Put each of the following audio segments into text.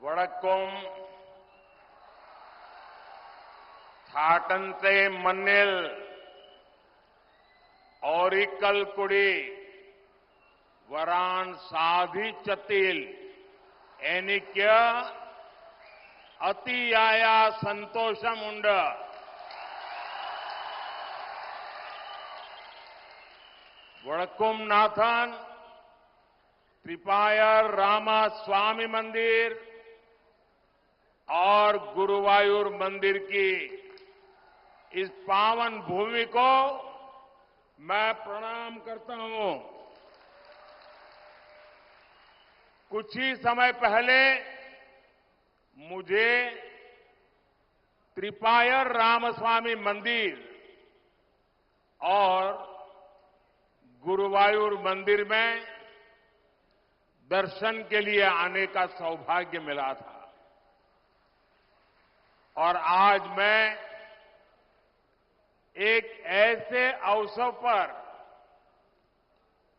वड़क्कम थाटंते मन्निल Oracle कुड़ी वरान साधी चतील एनिक्य अतियाया संतोषमुंड वड़क्कम नाथन त्रिपायर रामास्वामी मंदिर और गुरुवायूर मंदिर की इस पावन भूमि को मैं प्रणाम करता हूं। कुछ ही समय पहले मुझे त्रिपायर रामस्वामी मंदिर और गुरुवायूर मंदिर में दर्शन के लिए आने का सौभाग्य मिला था और आज मैं एक ऐसे अवसर पर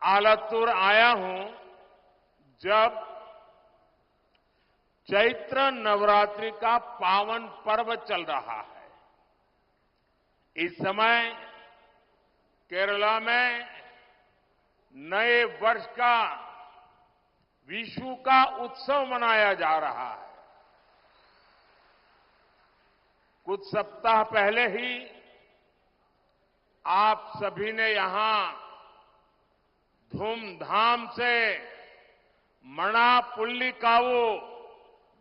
आलतूर आया हूं जब चैत्र नवरात्रि का पावन पर्व चल रहा है। इस समय केरला में नए वर्ष का विशु का उत्सव मनाया जा रहा है। कुछ सप्ताह पहले ही आप सभी ने यहां धूमधाम से मणापुल्लिकावु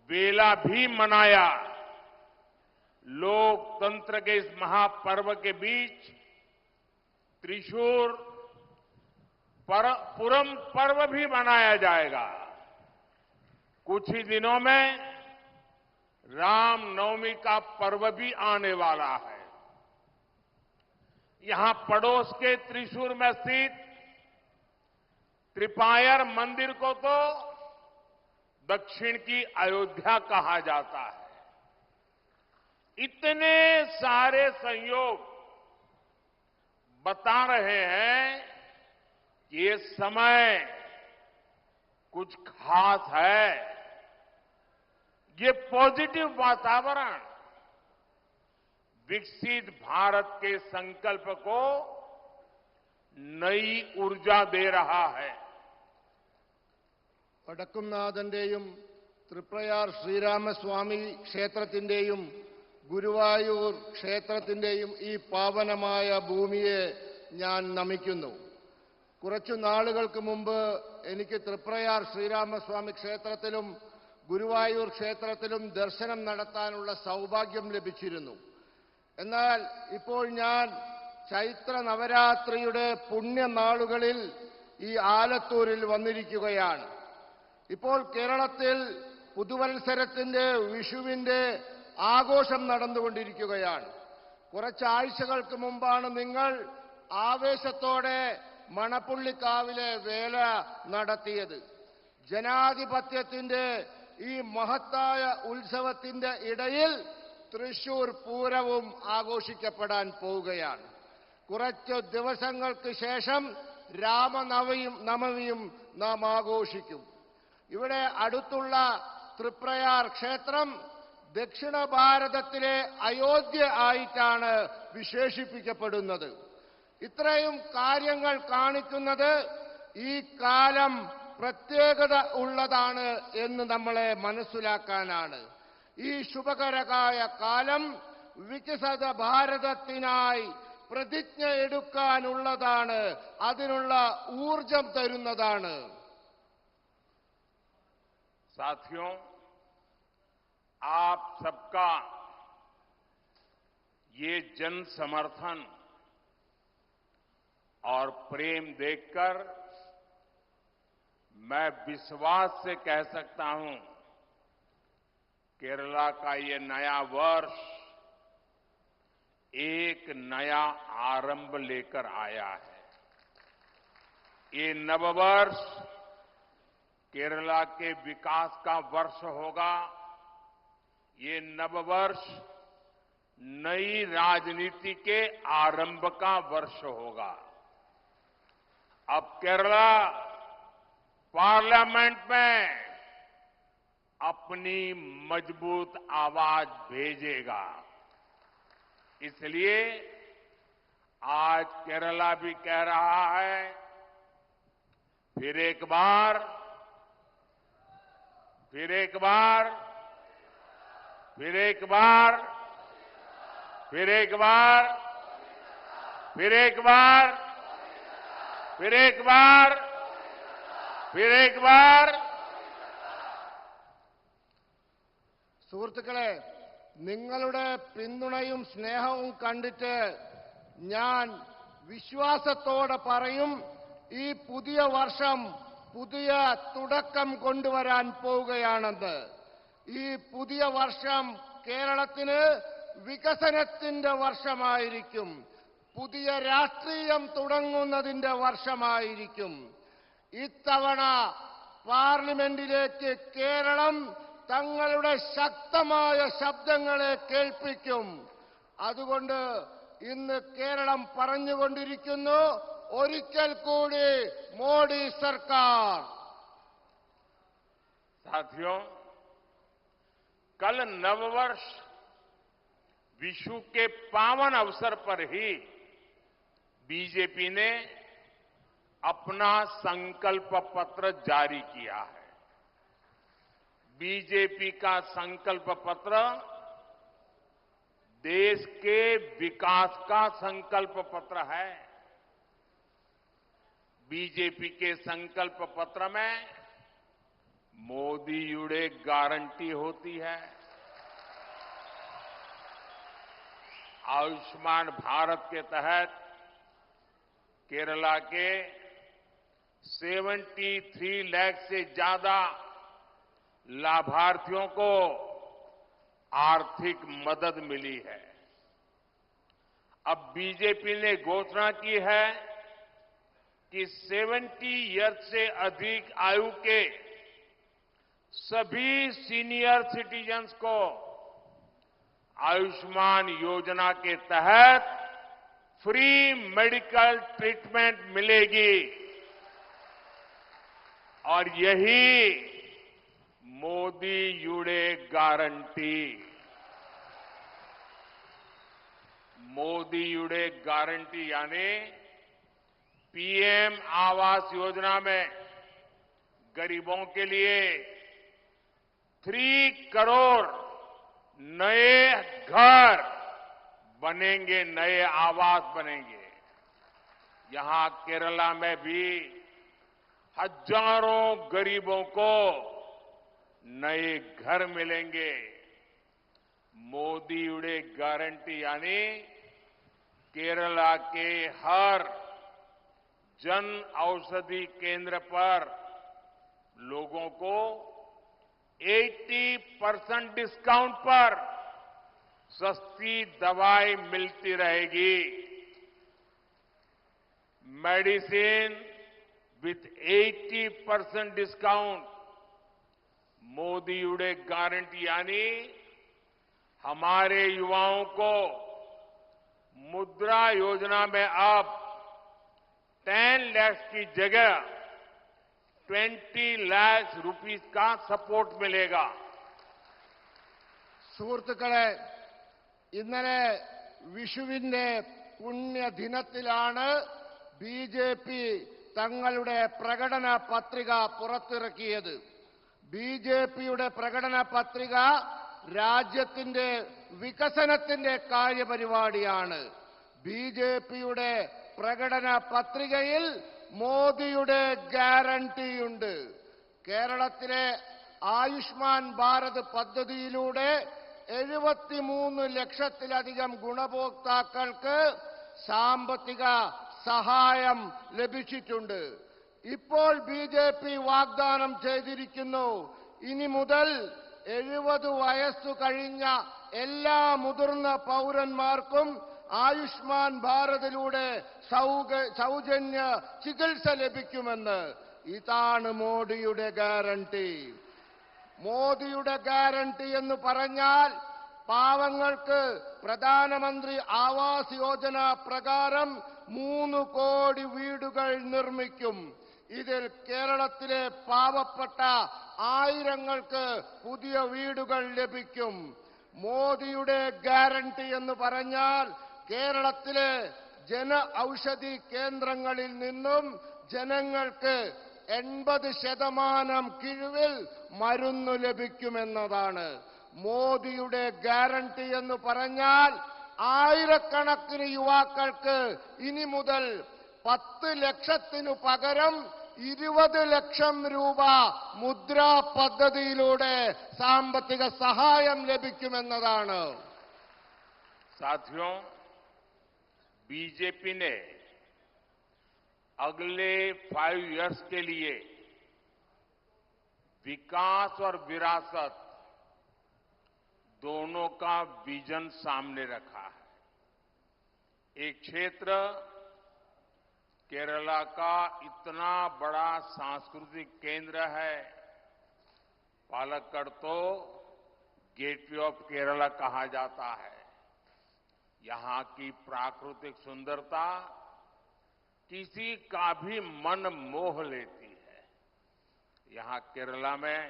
बेला भी मनाया। लोकतंत्र के इस महापर्व के बीच त्रिशूर पुरम पर्व भी मनाया जाएगा। कुछ ही दिनों में रामनवमी का पर्व भी आने वाला है। यहां पड़ोस के त्रिशूर में स्थित त्रिपायर मंदिर को तो दक्षिण की अयोध्या कहा जाता है। इतने सारे संयोग बता रहे हैं कि ये समय कुछ खास है। ये पॉजिटिव वातावरण विकसित भारत के संकल्प को नई ऊर्जा दे रहा है। വടക്കുംനാഥന്റെയും തൃപ്രയാർ ശ്രീരാമസ്വാമി ക്ഷേത്രത്തിന്റെയും ഗുരുവായൂർ ക്ഷേത്രത്തിന്റെയും ഈ പാവനമായ ഭൂമിയെ ഞാൻ നമിക്കുന്നു. കുറച്ചു നാളുകൾക്ക് മുമ്പ് എനിക്ക് തൃപ്രയാർ ശ്രീരാമസ്വാമി ക്ഷേത്രത്തിലും ഗുരുവായൂർ ക്ഷേത്രത്തിലും ദർശനം നടത്താനുള്ള സൗഭാഗ്യം ലഭിച്ചിരുന്നു. എന്നാൽ ഇപ്പോൾ ഞാൻ ചൈത്ര നവരാത്രിയുടെ പുണ്യനാളുകളിൽ ഈ ആലത്തൂരിൽ വന്നിരിക്കുകയാണ്. ഇപ്പോൾ കേരളത്തിൽ പുതുവത്സരത്തിന്റെ വിഷുവിന്റെ ആഘോഷം നടന്നുകൊണ്ടിരിക്കുകയാണ്. കുറച്ചാഴ്ചകൾക്ക് മുമ്പാണ് നിങ്ങൾ ആവേശത്തോടെ മണപ്പുള്ളിക്കാവിലെ വേല നടത്തിയത്. ജനാധിപത്യത്തിന്റെ ഈ മഹത്തായ ഉത്സവത്തിന്റെ ഇടയിൽ തൃശൂർ പൂരവും ആഘോഷിക്കപ്പെടാൻ പോവുകയാണ്. കുറച്ചു ദിവസങ്ങൾക്ക് ശേഷം രാമനവമിയും നാം ആഘോഷിക്കും. ഇവിടെ അടുത്തുള്ള തൃപ്രയാർ ക്ഷേത്രം ദക്ഷിണ ഭാരതത്തിലെ അയോധ്യ ആയിട്ടാണ് വിശേഷിപ്പിക്കപ്പെടുന്നത്. ഇത്രയും കാര്യങ്ങൾ കാണിക്കുന്നത് ഈ കാലം പ്രത്യേകത ഉള്ളതാണ് എന്ന് നമ്മളെ മനസ്സിലാക്കാനാണ്. ഈ ശുഭകരമായ കാലം വികസിത ഭാരതത്തിനായി പ്രതിജ്ഞ എടുക്കാനുള്ളതാണ്. അതിനുള്ള ഊർജം തരുന്നതാണ്. साथियों, आप सबका ये जन समर्थन और प्रेम देखकर मैं विश्वास से कह सकता हूं केरला का ये नया वर्ष एक नया आरंभ लेकर आया है। ये नववर्ष केरला के विकास का वर्ष होगा। ये नववर्ष नई राजनीति के आरंभ का वर्ष होगा। अब केरला पार्लियामेंट में अपनी मजबूत आवाज भेजेगा। इसलिए आज केरला भी कह रहा है, फिर एक बार, फिर एक बार, फिर एक बार, फिर एक बार, फिर एक बार, फिर एक बार, फिर एक बार। സുഹൃത്തുക്കളെ, നിങ്ങളുടെ പിന്തുണയും സ്നേഹവും കണ്ടിട്ട് ഞാൻ വിശ്വാസത്തോടെ പറയും, ഈ പുതിയ വർഷം പുതിയ തുടക്കം കൊണ്ടുവരാൻ പോവുകയാണെന്ന്. ഈ പുതിയ വർഷം കേരളത്തിന് വികസനത്തിന്റെ വർഷമായിരിക്കും. പുതിയ രാഷ്ട്രീയം തുടങ്ങുന്നതിന്റെ വർഷമായിരിക്കും. ഇത്തവണ പാർലമെന്റിലേക്ക് കേരളം തങ്ങളുടെ ശക്തമായ ശബ്ദങ്ങളെ കേൾപ്പിക്കും. അതുകൊണ്ട് ഇന്ന് കേരളം പറഞ്ഞുകൊണ്ടിരിക്കുന്നു, ഒരിക്കൽ കൂടി മോഡി സർക്കാർ. साथियों, कल नववर्ष विशु के पावन अवसर पर ही बीजेपी ने अपना संकल्प पत्र जारी किया है। बीजेपी का संकल्प पत्र देश के विकास का संकल्प पत्र है। बीजेपी के संकल्प पत्र में मोदी युड़े गारंटी होती है। आयुष्मान भारत के तहत केरला के 73 लाख से ज्यादा लाभार्थियों को आर्थिक मदद मिली है। अब बीजेपी ने घोषणा की है कि 70 ईयर से अधिक आयु के सभी सीनियर सिटीजन्स को आयुष्मान योजना के तहत फ्री मेडिकल ट्रीटमेंट मिलेगी। और यही मोदी युड़े गारंटी। मोदी युड़े गारंटी यानी पीएम आवास योजना में गरीबों के लिए 3 करोड़ नए घर बनेंगे, नए आवास बनेंगे। यहां केरला में भी हजारों गरीबों को नए घर मिलेंगे। मोदी उड़े गारंटी यानी केरला के हर जन औषधि केंद्र पर लोगों को 80% डिस्काउंट पर सस्ती दवाई मिलती रहेगी। Medicine with 80% discount. मोदी उड़े गारंटी यानी हमारे युवाओं को मुद्रा योजना में अब 10 लाख की जगह 20 लाख रुपीस का सपोर्ट मिलेगा। സുഹൃത്തുക്കളെ, ഇന്നലെ വിഷുവിന്റെ പുണ്യദിനത്തിലാണ് ബിജെപി തങ്ങളുടെ പ്രകടന പത്രിക പുറത്തിറക്കിയത്. ബിജെപിയുടെ പ്രകടന പത്രിക രാജ്യത്തിന്റെ വികസനത്തിന്റെ കാര്യപരിപാടിയാണ്. ബിജെപിയുടെ പ്രകടന പത്രികയിൽ മോദിയുടെ ഗ്യാരണ്ടിയുണ്ട്. കേരളത്തിലെ ആയുഷ്മാൻ ഭാരത് പദ്ധതിയിലൂടെ 73 ലക്ഷത്തിലധികം ഗുണഭോക്താക്കൾക്ക് സാമ്പത്തിക സഹായം ലഭിച്ചിട്ടുണ്ട്. ഇപ്പോൾ ബിജെപി വാഗ്ദാനം ചെയ്തിരിക്കുന്നു, ഇനി മുതൽ 70 വയസ്സു കഴിഞ്ഞ എല്ലാ മുതിർന്ന പൗരന്മാർക്കും ആയുഷ്മാൻ ഭാരതിലൂടെ സൗജന്യ ചികിത്സ ലഭിക്കുമെന്ന്. ഇതാണ് മോദിയുടെ ഗ്യാരണ്ടി. മോദിയുടെ ഗ്യാരണ്ടി എന്ന് പറഞ്ഞാൽ പാവങ്ങൾക്ക് പ്രധാനമന്ത്രി ആവാസ് യോജന പ്രകാരം 3 കോടി വീടുകൾ നിർമ്മിക്കും. ഇതിൽ കേരളത്തിലെ പാവപ്പെട്ട ആയിരങ്ങൾക്ക് പുതിയ വീടുകൾ ലഭിക്കും. മോദിയുടെ ഗ്യാരണ്ടി എന്ന് പറഞ്ഞാൽ കേരളത്തിലെ ജന ഔഷധി കേന്ദ്രങ്ങളിൽ നിന്നും ജനങ്ങൾക്ക് 80% കിഴിവിൽ മരുന്ന് ലഭിക്കുമെന്നതാണ്. മോദിയുടെ ഗ്യാരണ്ടി എന്ന് പറഞ്ഞാൽ ആയിരക്കണക്കിന് യുവാക്കൾക്ക് ഇനി മുതൽ 10 ലക്ഷത്തിനു പകരം 20 ലക്ഷം രൂപ മുദ്രാ പദ്ധതിയിലൂടെ സാമ്പത്തിക സഹായം ലഭിക്കുമെന്നതാണ്. साथियों, बीजेपी ने अगले 5 इयर्स के लिए विकास और विरासत दोनों का विजन सामने रखा है. एक क्षेत्र केरला का इतना बड़ा सांस्कृतिक केंद्र है, पालक्कड़ तो गेटवे ऑफ केरला कहा जाता है. यहां की प्राकृतिक सुंदरता किसी का भी मन मोह लेती है. यहां केरला में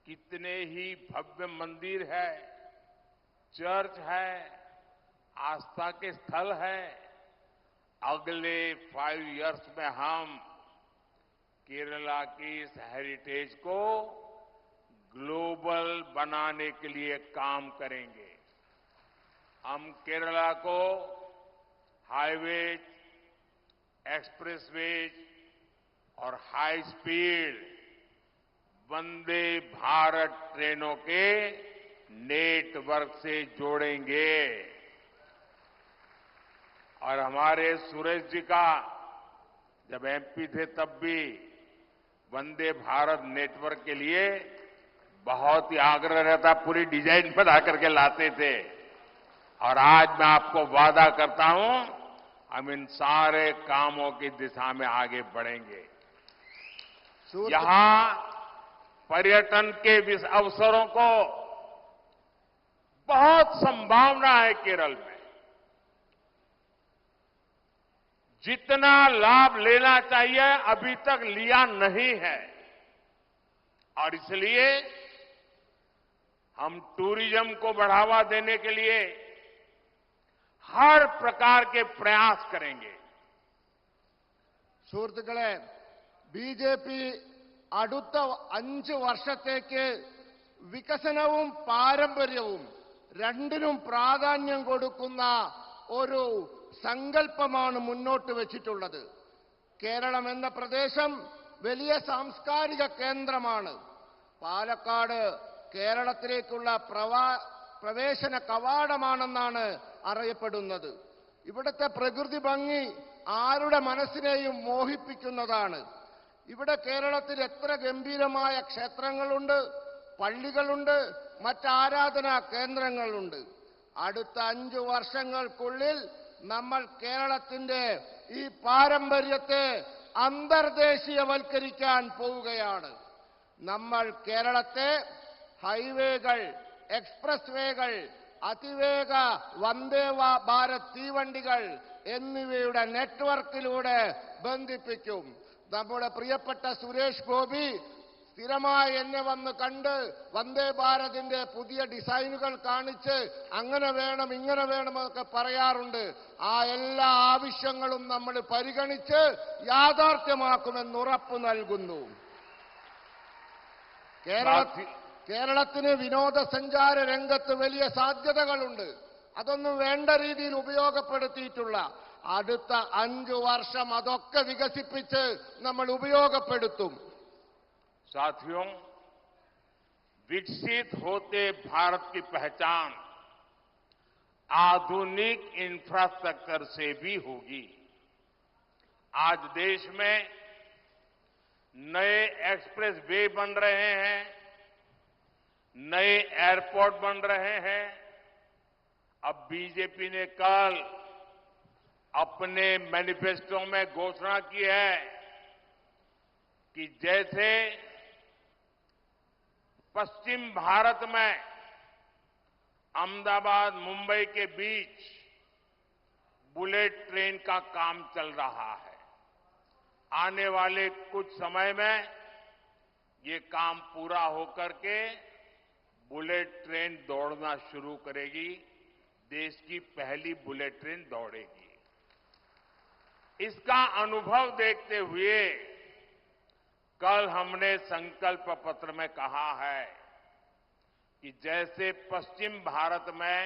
कितने ही भव्य मंदिर है, चर्च है, आस्था के स्थल है. अगले 5 इयर्स में हम केरला की इस हेरिटेज को ग्लोबल बनाने के लिए काम करेंगे. हम केरला को हाईवेज, एक्सप्रेसवेज और हाई स्पीड वंदे भारत ट्रेनों के नेटवर्क से जोड़ेंगे. और हमारे सुरेश जी का जब एमपी थे तब भी वंदे भारत नेटवर्क के लिए बहुत ही आग्रह रहता, पूरी डिजाइन बना करके लाते थे. और आज मैं आपको वादा करता हूं, हम इन सारे कामों की दिशा में आगे बढ़ेंगे. यहां पर्यटन के इस अवसरों को बहुत संभावना है. केरल में जितना लाभ लेना चाहिए अभी तक लिया नहीं है, और इसलिए हम टूरिज्म को बढ़ावा देने के लिए हर प्रकार के प्रयास करेंगे. സുഹൃത്തുക്കളെ, ബിജെപി അടുത്ത 5 വർഷത്തേക്ക് വികസനവും പാരമ്പര്യവും രണ്ടിനും പ്രാധാന്യം കൊടുക്കുന്ന ഒരു സങ്കല്പമാണ് മുന്നോട്ട് വെച്ചിട്ടുള്ളത്. കേരളം എന്ന പ്രദേശം വലിയ സാംസ്കാരിക കേന്ദ്രമാണ്. പാലക്കാട് കേരളത്തിലേക്കുള്ള പ്രവേശന കവാടമാണെന്നാണ് അറിയപ്പെടുന്നത്. ഇവിടുത്തെ പ്രകൃതി ഭംഗി ആരുടെ മനസ്സിനെയും മോഹിപ്പിക്കുന്നതാണ്. ഇവിടെ കേരളത്തിൽ എത്ര ഗംഭീരമായ ക്ഷേത്രങ്ങളുണ്ട്, പള്ളികളുണ്ട്, മറ്റാരാധനാ കേന്ദ്രങ്ങളുണ്ട്. അടുത്ത 5 വർഷങ്ങൾക്കുള്ളിൽ നമ്മൾ കേരളത്തിന്റെ ഈ പാരമ്പര്യത്തെ അന്തർദേശീയവൽക്കരിക്കാൻ പോവുകയാണ്. നമ്മൾ കേരളത്തെ ഹൈവേകൾ, എക്സ്പ്രസ് വേകൾ, അതിവേഗ വന്ദേ ഭാരത് തീവണ്ടികൾ എന്നിവയുടെ നെറ്റ്വർക്കിലൂടെ ബന്ധിപ്പിക്കും. നമ്മുടെ പ്രിയപ്പെട്ട സുരേഷ് ഗോപി സ്ഥിരമായി എന്നെ വന്ന് കണ്ട് വന്ദേ ഭാരതിന്റെ പുതിയ ഡിസൈനുകൾ കാണിച്ച് അങ്ങനെ വേണം ഇങ്ങനെ വേണമെന്നൊക്കെ പറയാറുണ്ട്. ആ എല്ലാ ആവശ്യങ്ങളും നമ്മൾ പരിഗണിച്ച് യാഥാർത്ഥ്യമാക്കുമെന്ന് ഉറപ്പു നൽകുന്നു. കേരളത്തിന് വിനോദസഞ്ചാര രംഗത്ത് വലിയ സാധ്യതകളുണ്ട്. അതൊന്നും വേണ്ട രീതിയിൽ ഉപയോഗപ്പെടുത്തിയിട്ടുള്ള അടുത്ത 5 വർഷം അതൊക്കെ വികസിപ്പിച്ച് നമ്മൾ ഉപയോഗപ്പെടുത്തും. साथियों, विकसित होते भारत की पहचान आधुनिक इंफ्रास्ट्रक्चर से भी होगी. आज देश में नए एक्सप्रेस वे बन रहे हैं, नए एयरपोर्ट बन रहे हैं. अब बीजेपी ने कल अपने मैनिफेस्टो में घोषणा की है कि जैसे पश्चिम भारत में अहमदाबाद मुंबई के बीच बुलेट ट्रेन का काम चल रहा है, आने वाले कुछ समय में ये काम पूरा होकर के बुलेट ट्रेन दौड़ना शुरू करेगी। देश की पहली बुलेट ट्रेन दौड़ेगी। इसका अनुभव देखते हुए कल हमने संकल्प पत्र में कहा है कि जैसे पश्चिम भारत में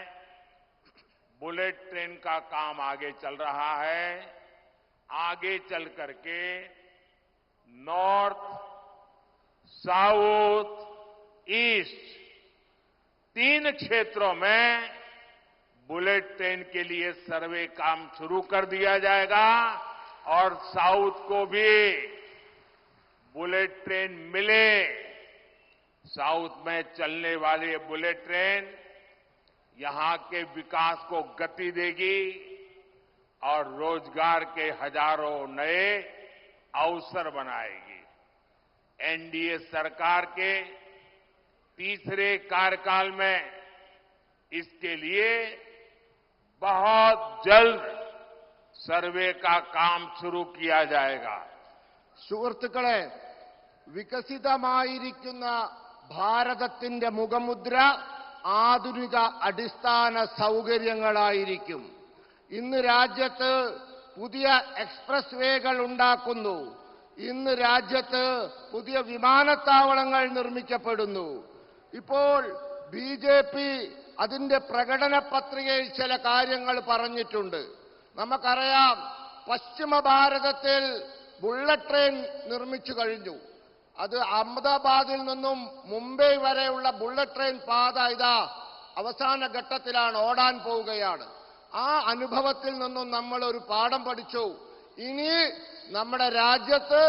बुलेट ट्रेन का काम आगे चल रहा है, आगे चल करके नॉर्थ, साउथ, ईस्ट 3 क्षेत्रों में बुलेट ट्रेन के लिए सर्वे काम शुरू कर दिया जाएगा और साउथ को भी बुलेट ट्रेन मिले। साउथ में चलने वाली ये बुलेट ट्रेन यहां के विकास को गति देगी और रोजगार के हजारों नए अवसर बनाएगी। एनडीए सरकार के तीसरे कार्यकाल में इसके लिए बहुत जल्द सर्वे का काम शुरू किया जाएगा। സുഹൃത്തുക്കളെ, വികസിതമായിരിക്കുന്ന ഭാരതത്തിന്റെ മുഖമുദ്ര ആധുനിക അടിസ്ഥാന സൗകര്യങ്ങളായിരിക്കും. ഇന്ന് രാജ്യത്ത് പുതിയ എക്സ്പ്രസ് വേകൾ ഉണ്ടാക്കുന്നു. ഇന്ന് രാജ്യത്ത് പുതിയ വിമാനത്താവളങ്ങൾ നിർമ്മിക്കപ്പെടുന്നു. ഇപ്പോൾ ബിജെപി അതിന്റെ പ്രകടന പത്രികയിൽ ചില കാര്യങ്ങൾ പറഞ്ഞിട്ടുണ്ട്. നമുക്കറിയാം, പശ്ചിമ ഭാരതത്തിൽ ബുള്ളറ്റ് ട്രെയിൻ നിർമ്മിച്ചു കഴിഞ്ഞു. അത് അഹമ്മദാബാദിൽ നിന്നും മുംബൈ വരെയുള്ള ബുള്ളറ്റ് ട്രെയിൻ പാത ഇതാ അവസാന ഘട്ടത്തിലാണ്, ഓടാൻ പോവുകയാണ്. ആ അനുഭവത്തിൽ നിന്നും നമ്മൾ ഒരു പാഠം പഠിച്ചു. ഇനി നമ്മുടെ രാജ്യത്ത്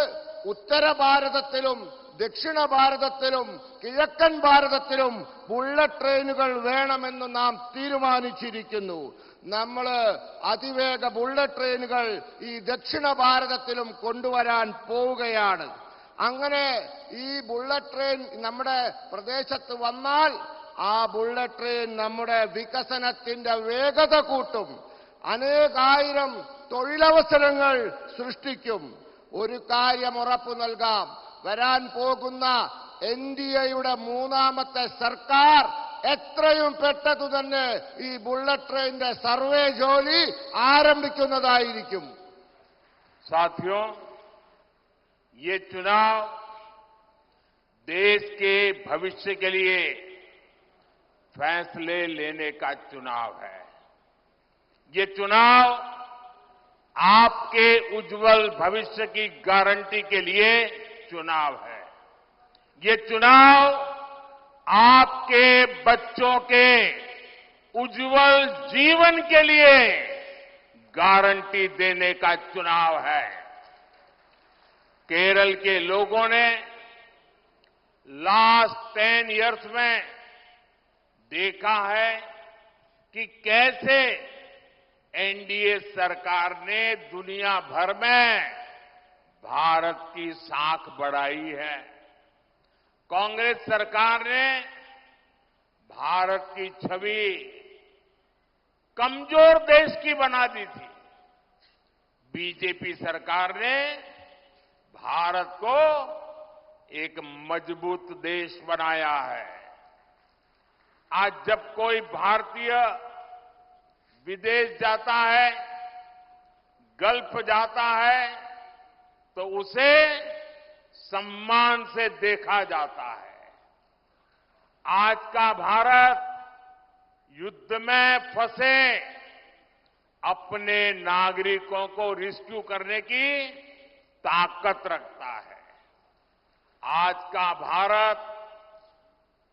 ഉത്തര ഭാരതത്തിലും ദക്ഷിണ ഭാരതത്തിലും കിഴക്കൻ ഭാരതത്തിലും ബുള്ളറ്റ് ട്രെയിനുകൾ വേണമെന്ന് നാം തീരുമാനിച്ചിരിക്കുന്നു. നമ്മൾ അതിവേഗ ബുള്ളറ്റ് ട്രെയിനുകൾ ഈ ദക്ഷിണ ഭാരതത്തിലും കൊണ്ടുവരാൻ പോവുകയാണ്. അങ്ങനെ ഈ ബുള്ളറ്റ് ട്രെയിൻ നമ്മുടെ പ്രദേശത്ത് വന്നാൽ ആ ബുള്ളറ്റ് ട്രെയിൻ നമ്മുടെ വികസനത്തിന്റെ വേഗത കൂട്ടും, അനേകായിരം തൊഴിലവസരങ്ങൾ സൃഷ്ടിക്കും. ഒരു കാര്യം ഉറപ്പു നൽകാം, വരാൻ പോകുന്ന എൻഡിഎയുടെ മൂന്നാമത്തെ സർക്കാർ എത്രയും പെട്ടെന്ന് തന്നെ ഈ ബുള്ളറ്റ് ട്രെയിനിന്റെ സർവേ ജോലി ആരംഭിക്കുന്നതായിരിക്കും. साथियों, ये चुनाव देश के भविष्य के लिए फैसले लेने का चुनाव है। ये चुनाव आपके उज्जवल भविष्य की गारंटी के लिए चुनाव है। ये चुनाव आपके बच्चों के उज्जवल जीवन के लिए गारंटी देने का चुनाव है। केरल के लोगों ने लास्ट 10 इयर्स में देखा है कि कैसे एनडीए सरकार ने दुनिया भर में भारत की साख बढ़ाई है। कांग्रेस सरकार ने भारत की छवि कमजोर देश की बना दी थी। बीजेपी सरकार ने भारत को एक मजबूत देश बनाया है। आज जब कोई भारतीय विदेश जाता है, गल्फ जाता है, तो उसे सम्मान से देखा जाता है। आज का भारत युद्ध में फंसे अपने नागरिकों को रेस्क्यू करने की ताकत रखता है। आज का भारत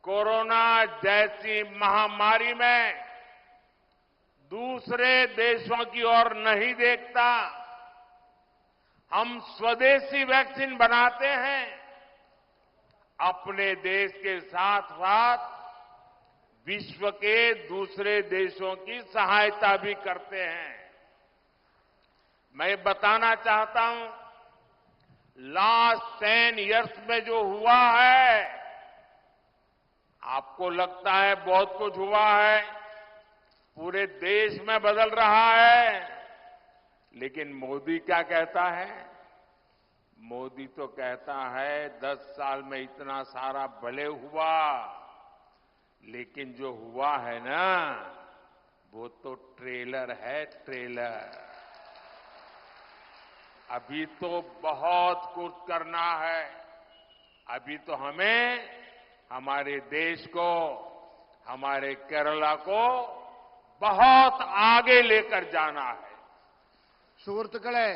कोरोना जैसी महामारी में दूसरे देशों की ओर नहीं देखता। हम स्वदेशी वैक्सीन बनाते हैं, अपने देश के साथ साथ विश्व के दूसरे देशों की सहायता भी करते हैं। मैं बताना चाहता हूं, लास्ट 10 इयर्स में जो हुआ है, आपको लगता है बहुत कुछ हुआ है, पूरे देश में बदल रहा है, लेकिन मोदी क्या कहता है? मोदी तो कहता है 10 साल में इतना सारा भले हुआ, लेकिन जो हुआ है ना वो तो ट्रेलर है, ट्रेलर। अभी तो बहुत कुछ करना है। अभी तो हमें हमारे देश को, हमारे केरला को बहुत आगे लेकर जाना है। സുഹൃത്തുക്കളെ,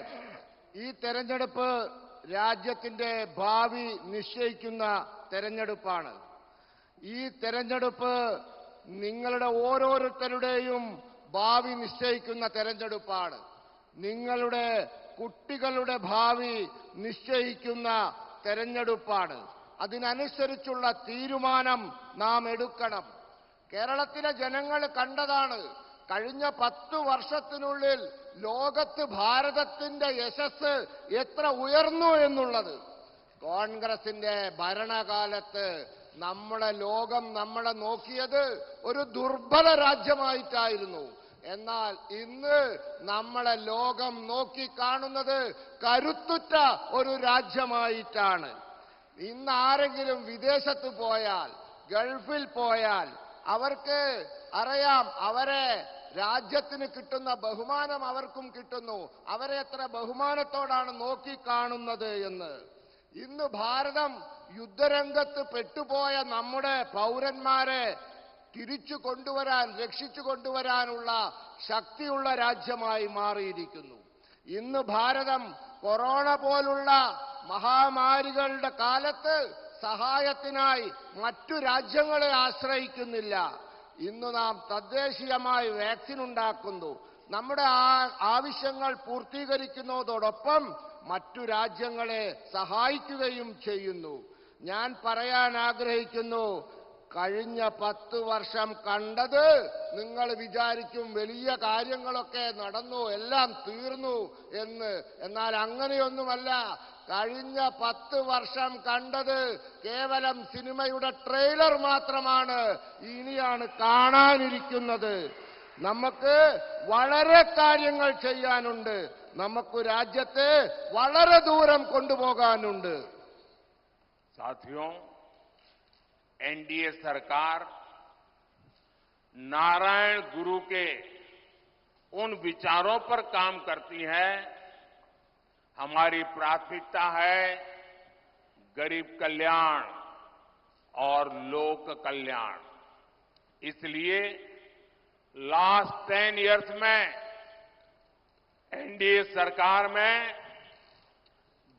ഈ തെരഞ്ഞെടുപ്പ് രാജ്യത്തിന്റെ ഭാവി നിശ്ചയിക്കുന്ന തെരഞ്ഞെടുപ്പാണ്. ഈ തെരഞ്ഞെടുപ്പ് നിങ്ങളുടെ ഓരോരുത്തരുടെയും ഭാവി നിശ്ചയിക്കുന്ന തെരഞ്ഞെടുപ്പാണ്. നിങ്ങളുടെ കുട്ടികളുടെ ഭാവി നിശ്ചയിക്കുന്ന തെരഞ്ഞെടുപ്പാണ്. അതിനനുസരിച്ചുള്ള തീരുമാനം നാം എടുക്കണം. കേരളത്തിലെ ജനങ്ങൾ കണ്ടതാണ് കഴിഞ്ഞ 10 വർഷത്തിനുള്ളിൽ ലോകത്ത് ഭാരതത്തിന്റെ യശസ് എത്ര ഉയർന്നു എന്നുള്ളത്. കോൺഗ്രസിന്റെ ഭരണകാലത്ത് ലോകം നമ്മളെ നോക്കിയത് ഒരു ദുർബല രാജ്യമായിട്ടായിരുന്നു. എന്നാൽ ഇന്ന് നമ്മളെ ലോകം നോക്കിക്കാണുന്നത് കരുത്തുറ്റ ഒരു രാജ്യമായിട്ടാണ്. ഇന്ന് ആരെങ്കിലും വിദേശത്ത് പോയാൽ, ഗൾഫിൽ പോയാൽ അവർക്ക് അറിയാം അവരെ രാജ്യത്തിന് കിട്ടുന്ന ബഹുമാനം അവർക്കും കിട്ടുന്നു. അവരെ എത്ര ബഹുമാനത്തോടാണ് നോക്കിക്കാണുന്നത് എന്ന്. ഇന്ന് ഭാരതം യുദ്ധരംഗത്ത് പെട്ടുപോയ നമ്മുടെ പൗരന്മാരെ തിരിച്ചു കൊണ്ടുവരാൻ, രക്ഷിച്ചു കൊണ്ടുവരാനുള്ള ശക്തിയുള്ള രാജ്യമായി മാറിയിരിക്കുന്നു. ഇന്ന് ഭാരതം കൊറോണ പോലുള്ള മഹാമാരികളുടെ കാലത്ത് സഹായത്തിനായി മറ്റു രാജ്യങ്ങളെ ആശ്രയിക്കുന്നില്ല. ഇന്ന് നാം തദ്ദേശീയമായി വാക്സിൻ ഉണ്ടാക്കുന്നു. നമ്മുടെ ആവശ്യങ്ങൾ പൂർത്തീകരിക്കുന്നതോടൊപ്പം മറ്റു രാജ്യങ്ങളെ സഹായിക്കുകയും ചെയ്യുന്നു. ഞാൻ പറയാൻ ആഗ്രഹിക്കുന്നു, കഴിഞ്ഞ 10 വർഷം കണ്ടത് നിങ്ങൾ വിചാരിക്കും വലിയ കാര്യങ്ങളൊക്കെ നടന്നു, എല്ലാം തീർന്നു എന്ന്. എന്നാൽ അങ്ങനെയൊന്നുമല്ല. കഴിഞ്ഞ 10 വർഷം കണ്ടത് കേവലം സിനിമയുടെ ട്രെയിലർ മാത്രമാണ്. ഇനിയാണ് കാണാനിരിക്കുന്നത്. നമുക്ക് വളരെ കാര്യങ്ങൾ ചെയ്യാനുണ്ട്. നമുക്ക് രാജ്യത്തെ വളരെ ദൂരം കൊണ്ടുപോകാനുണ്ട്. साथियों, एनडीए सरकार नारायण गुरु के उन विचारों पर काम करती है। हमारी प्राथमिकता है गरीब कल्याण और लोक कल्याण। इसलिए लास्ट 10 इयर्स में एनडीए सरकार में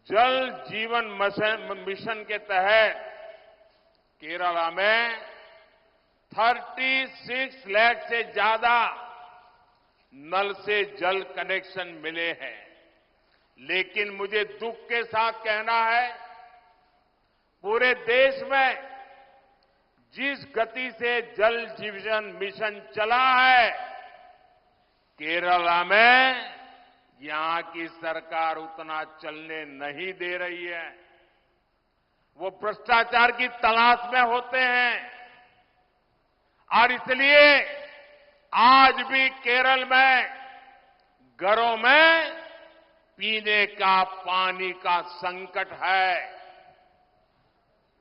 जल जीवन मिशन के तहत केरला में 36 लाख से ज्यादा नल से जल कनेक्शन मिले हैं। लेकिन मुझे दुख के साथ कहना है, पूरे देश में जिस गति से जल जीवन मिशन चला है, केरला में यहां की सरकार उतना चलने नहीं दे रही है। वो भ्रष्टाचार की तलाश में होते हैं और इसलिए आज भी केरल में घरों में पीने का पानी का संकट है।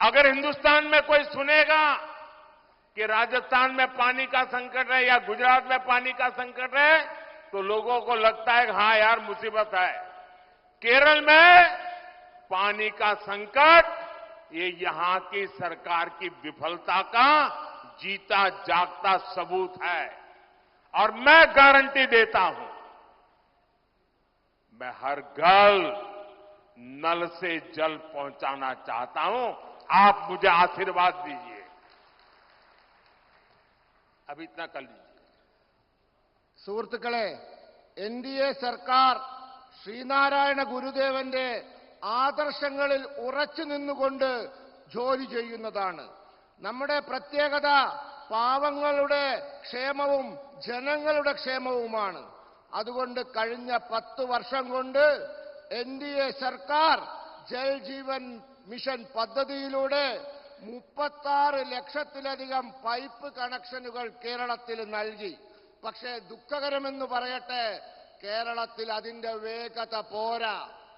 अगर हिंदुस्तान में कोई सुनेगा कि राजस्थान में पानी का संकट है या गुजरात में पानी का संकट है, तो लोगों को लगता है कि हाँ यार मुसीबत है। केरल में पानी का संकट ये यहां की सरकार की विफलता का जीता जागता सबूत है। और मैं गारंटी देता हूं, मैं हर घर नल से जल पहुंचाना चाहता हूं। आप मुझे आशीर्वाद दीजिए। अब इतना कर लीजिए। സുഹൃത്തുക്കളെ, എൻഡിഎ സർക്കാർ ശ്രീനാരായണ ഗുരുദേവന്റെ ആദർശങ്ങളിൽ ഉറച്ചു നിന്നുകൊണ്ട് ജോലി ചെയ്യുന്നതാണ്. നമ്മുടെ പ്രത്യേകത പാവങ്ങളുടെ ക്ഷേമവും ജനങ്ങളുടെ ക്ഷേമവുമാണ്. അതുകൊണ്ട് കഴിഞ്ഞ 10 വർഷം കൊണ്ട് എൻഡിഎ സർക്കാർ ജൽ ജീവൻ മിഷൻ പദ്ധതിയിലൂടെ 36 ലക്ഷത്തിലധികം പൈപ്പ് കണക്ഷനുകൾ കേരളത്തിൽ നൽകി. പക്ഷേ ദുഃഖകരമെന്ന് പറയട്ടെ, കേരളത്തിൽ അതിന്റെ വേഗത പോരാ.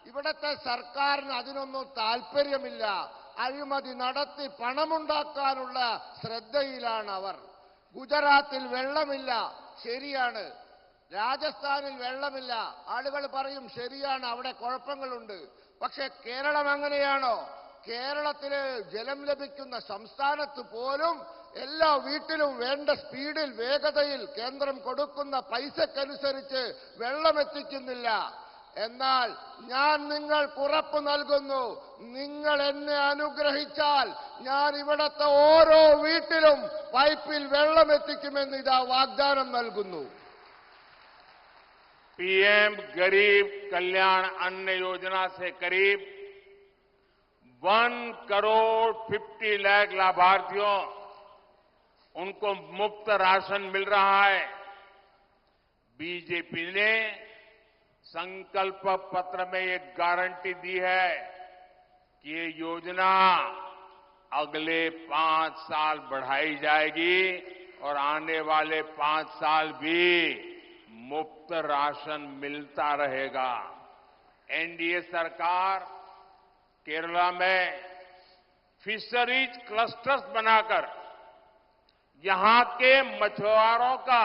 ഇവിടുത്തെ സർക്കാരിന് അതിനൊന്നും താല്പര്യമില്ല. അഴിമതി നടത്തി പണമുണ്ടാക്കാനുള്ള ശ്രദ്ധയിലാണ് അവർ. ഗുജറാത്തിൽ വെള്ളമില്ല, ശരിയാണ്. രാജസ്ഥാനിൽ വെള്ളമില്ല, ആളുകൾ പറയും ശരിയാണ്, അവിടെ കുഴപ്പങ്ങളുണ്ട്. പക്ഷെ കേരളം അങ്ങനെയാണോ? കേരളത്തില് ജലം ലഭിക്കുന്ന സംസ്ഥാനത്ത് പോലും എല്ലാ വീട്ടിലും വേണ്ട സ്പീഡിൽ, വേഗതയിൽ കേന്ദ്രം കൊടുക്കുന്ന പൈസക്കനുസരിച്ച് വെള്ളം എത്തിക്കുന്നില്ല. എന്നാൽ ഞാൻ നിങ്ങൾക്ക് ഉറപ്പ് നൽകുന്നു, നിങ്ങൾ എന്നെ അനുഗ്രഹിച്ചാൽ ഞാൻ ഇവിടത്തെ ഓരോ വീട്ടിലും പൈപ്പിൽ വെള്ളം എത്തിക്കുമെന്ന് ഇതാ വാഗ്ദാനം നൽകുന്നു. पीएम गरीब कल्याण अन्न योजना से करीब 1 करोड़ 50 लाख लाभार्थियों उनको मुफ्त राशन मिल रहा है। बीजेपी ने संकल्प पत्र में एक गारंटी दी है कि ये योजना अगले 5 साल बढ़ाई जाएगी और आने वाले 5 साल भी मुफ्त राशन मिलता रहेगा। एनडीए सरकार केरला में फिशरीज क्लस्टर्स बनाकर यहां के मछुआरों का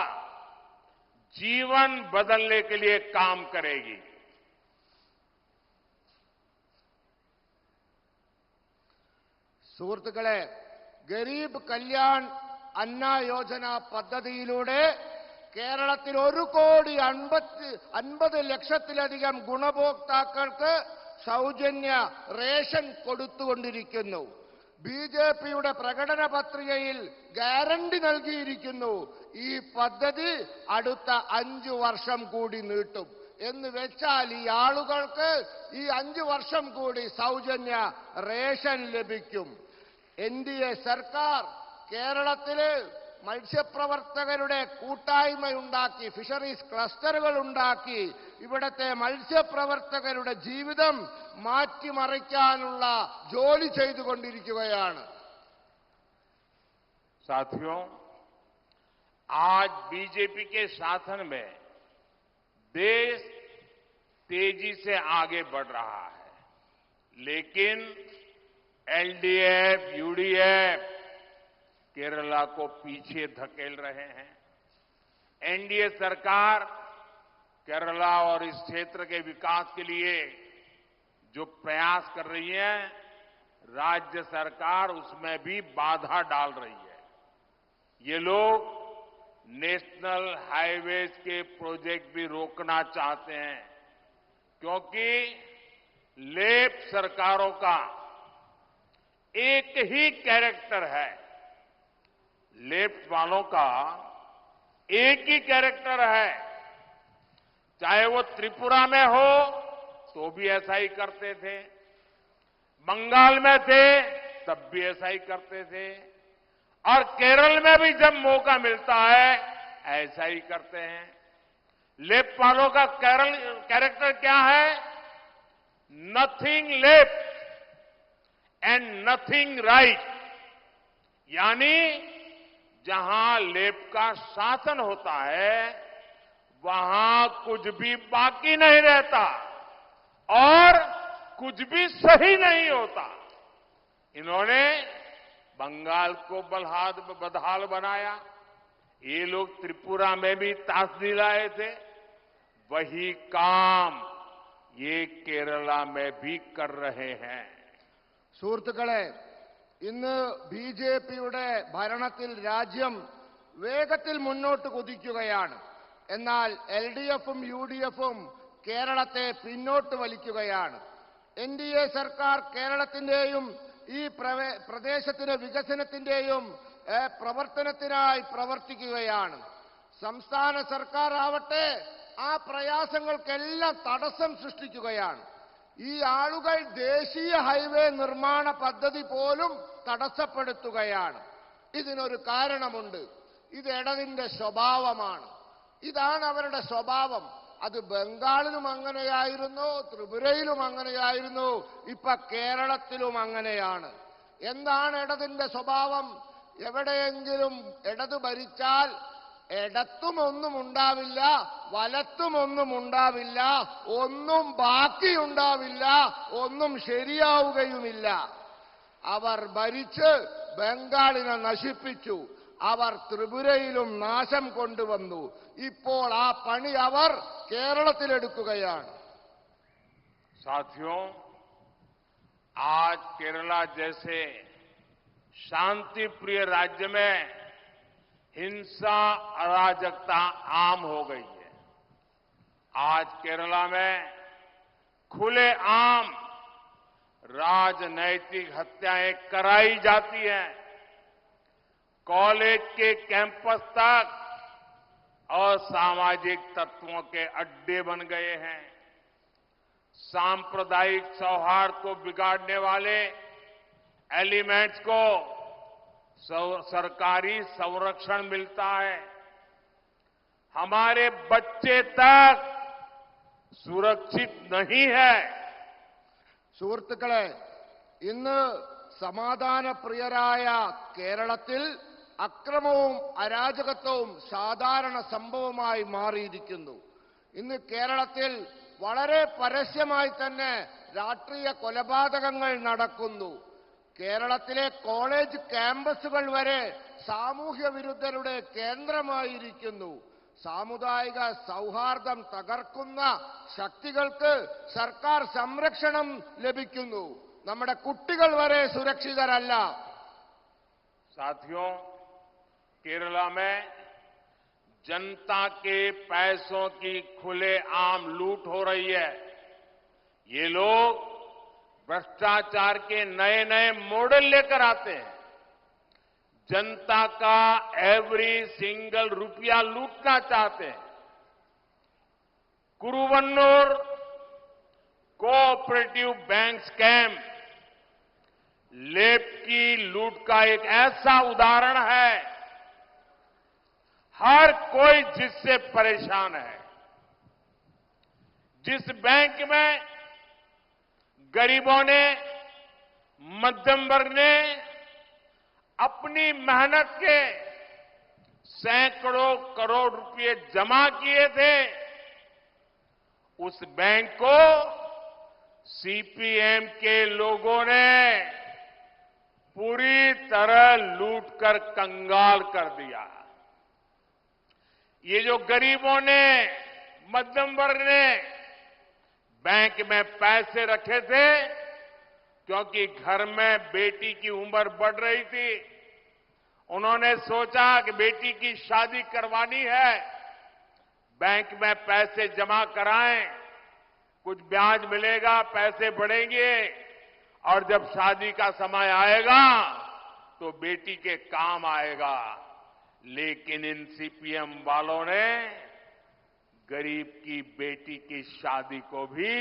जीवन बदलने के लिए काम करेगी। സുഹൃത്തുക്കളെ, ഗരീബ് കല്യാൺ അന്ന യോജന പദ്ധതിയിലൂടെ കേരളത്തിൽ 1,50,00,000 ഗുണഭോക്താക്കൾക്ക് സൗജന്യ റേഷൻ കൊടുത്തുകൊണ്ടിരിക്കുന്നു. ബിജെപിയുടെ പ്രകടന പത്രികയിൽ ഗ്യാരണ്ടി നൽകിയിരിക്കുന്നു, ഈ പദ്ധതി അടുത്ത 5 വർഷം കൂടി നീട്ടും എന്ന് വെച്ചാൽ ഈ ആളുകൾക്ക് ഈ 5 വർഷം കൂടി സൗജന്യ റേഷൻ ലഭിക്കും. എൻഡിഎ സർക്കാർ കേരളത്തില് മത്സ്യപ്രവർത്തകരുടെ കൂട്ടായ്മയുണ്ടാക്കി, ഫിഷറീസ് ക്ലസ്റ്ററുകൾ ഉണ്ടാക്കി ഇവിടത്തെ മത്സ്യപ്രവർത്തകരുടെ ജീവിതം മാറ്റിമറിക്കാനുള്ള ജോലി ചെയ്തുകൊണ്ടിരിക്കുകയാണ്. साथियों, आज बीजेपी के शासन में देश तेजी से आगे बढ़ रहा है, लेकिन एलडीएफ, यूडीएफ केरला को पीछे धकेल रहे हैं। एनडीए सरकार केरला और इस क्षेत्र के विकास के लिए जो प्रयास कर रही है, राज्य सरकार उसमें भी बाधा डाल रही है। ये लोग नेशनल हाईवेज के प्रोजेक्ट भी रोकना चाहते हैं, क्योंकि लेफ्ट सरकारों का एक ही कैरेक्टर है। लेफ्ट वालों का एक ही कैरेक्टर है, चाहे वो त्रिपुरा में हो तो भी ऐसा ही करते थे, बंगाल में थे तब भी ऐसा ही करते थे, और केरल में भी जब मौका मिलता है ऐसा ही करते हैं। लेफ्ट वालों का कैरेक्टर क्या है? Nothing left and nothing right, यानी जहां लेफ्ट का शासन होता है वहां कुछ भी बाकी नहीं रहता और कुछ भी सही नहीं होता। इन्होंने बंगाल को बदहाल बनाया, ये लोग त्रिपुरा में भी ताश दिलाए थे, वही काम ये केरला में भी कर रहे हैं। സുഹൃത്തുക്കളെ, ഇന്ന് ബിജെപിയുടെ ഭരണത്തിൽ രാജ്യം വേഗത്തിൽ മുന്നോട്ട് കുതിക്കുകയാണ്. എന്നാൽ എൽഡിഎഫും യുഡിഎഫും കേരളത്തെ പിന്നോട്ട് വലിക്കുകയാണ്. എൻഡിഎ സർക്കാർ കേരളത്തിന്റെയും ഈ പ്രദേശത്തിന്റെ വികസനത്തിന്റെയും പ്രവർത്തനത്തിനായി പ്രവർത്തിക്കുകയാണ്. സംസ്ഥാന സർക്കാർ ആവട്ടെ ആ പ്രയാസങ്ങൾക്കെല്ലാം തടസ്സം സൃഷ്ടിക്കുകയാണ്. ഈ ആളുകൾ ദേശീയ ഹൈവേ നിർമ്മാണ പദ്ധതി പോലും തടസ്സപ്പെടുത്തുകയാണ്. ഇതിനൊരു കാരണമുണ്ട്. ഇത് ഇടതിന്റെ സ്വഭാവമാണ്. ഇതാണ് അവരുടെ സ്വഭാവം. അത് ബംഗാളിലും അങ്ങനെയായിരുന്നു, ത്രിപുരയിലും അങ്ങനെയായിരുന്നു, ഇപ്പൊ കേരളത്തിലും അങ്ങനെയാണ്. എന്താണ് ഇടതിന്റെ സ്വഭാവം? എവിടെയെങ്കിലും ഇടത് ഭരിച്ചാൽ ഇടത്തും ഒന്നും ഉണ്ടാവില്ല, വലത്തും ഒന്നും ഉണ്ടാവില്ല, ഒന്നും ബാക്കിയുണ്ടാവില്ല, ഒന്നും ശരിയാവുകയുമില്ല. അവർ ഭരിച്ച് ബംഗാളിനെ നശിപ്പിച്ചു. അവർ ത്രിപുരയിലും നാശം കൊണ്ടുവന്നു. ഇപ്പോൾ ആ പണി അവർ കേരളത്തിലെടുക്കുകയാണ്. साथियों, आज केरला जैसे शांति प्रिय राज्य में हिंसा अराजकता आम हो गई है। आज केरला में खुलेआम राजनैतिक हत्याएं कराई जाती हैं। कॉलेज के कैंपस तक असामाजिक तत्वों के अड्डे बन गए हैं। सांप्रदायिक सौहार्द को बिगाड़ने वाले एलिमेंट्स को सरकारी संरक्षण मिलता है। हमारे बच्चे तक सुरक्षित नहीं है। സുഹൃത്തുക്കളെ, ഇന്ന് സമാധാനപ്രിയരായ കേരളത്തിൽ അക്രമവും അരാജകത്വവും സാധാരണ സംഭവമായി മാറിയിരിക്കുന്നു. ഇന്ന് കേരളത്തിൽ വളരെ പരസ്യമായി തന്നെ രാഷ്ട്രീയ കൊലപാതകങ്ങൾ നടക്കുന്നു. കേരളത്തിലെ കോളേജ് ക്യാമ്പസുകൾ വരെ സാമൂഹ്യ വിരുദ്ധരുടെ കേന്ദ്രമായിരിക്കുന്നു. സാമുദായിക സൗഹാർദ്ദം തകർക്കുന്ന ശക്തികൾക്ക് സർക്കാർ സംരക്ഷണം ലഭിക്കുന്നു. നമ്മുടെ കുട്ടികൾ വരെ സുരക്ഷിതരല്ല. साथियों, केरला में जनता के पैसों की खुलेआम लूट हो रही है। ये लोग भ्रष्टाचार के नए नए मॉडल लेकर आते हैं। जनता का एवरी सिंगल रुपया लूटना चाहते हैं। कुरुवन्नूर कोऑपरेटिव बैंक स्कैम लेप की लूट का एक ऐसा उदाहरण है। हर कोई जिससे परेशान है। जिस बैंक में गरीबों ने, मध्यम वर्ग ने अपनी मेहनत के सैकड़ों करोड़ रुपए जमा किए थे, उस बैंक को सीपीएम के लोगों ने पूरी तरह लूटकर कंगाल कर दिया। ये जो गरीबों ने, मध्यम वर्ग ने बैंक में पैसे रखे थे, क्योंकि घर में बेटी की उम्र बढ़ रही थी, उन्होंने सोचा कि बेटी की शादी करवानी है, बैंक में पैसे जमा कराएं, कुछ ब्याज मिलेगा, पैसे बढ़ेंगे और जब शादी का समय आएगा तो बेटी के काम आएगा। लेकिन इन सीपीएम वालों ने गरीब की बेटी की शादी को भी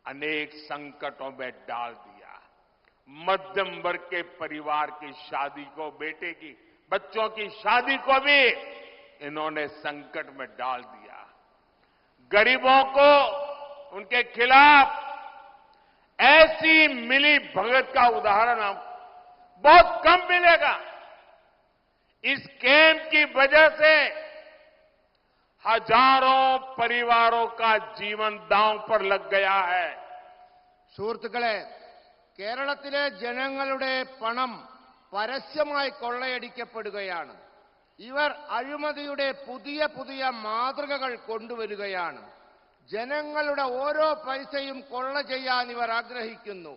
अनेक संकटों में डाल दिया। मध्यम वर्ग के परिवार की शादी को, बेटे की, बच्चों की शादी को भी इन्होंने संकट में डाल दिया। गरीबों को उनके खिलाफ ऐसी मिली भगत का उदाहरण बहुत कम मिलेगा। इस स्कैम की वजह से हजारों परिवारों का जीवन दांव पर लग गया है। സുഹൃത്തുക്കളെ, കേരളത്തിലെ ജനങ്ങളുടെ പണം പരസ്യമായി കൊള്ളയടിക്കപ്പെടുകയാണ്. ഇവർ അഴിമതിയുടെ പുതിയ പുതിയ മാതൃകകൾ കൊണ്ടുവരികയാണ്. ജനങ്ങളുടെ ഓരോ പൈസയും കൊള്ള ചെയ്യാൻ ഇവർ ആഗ്രഹിക്കുന്നു.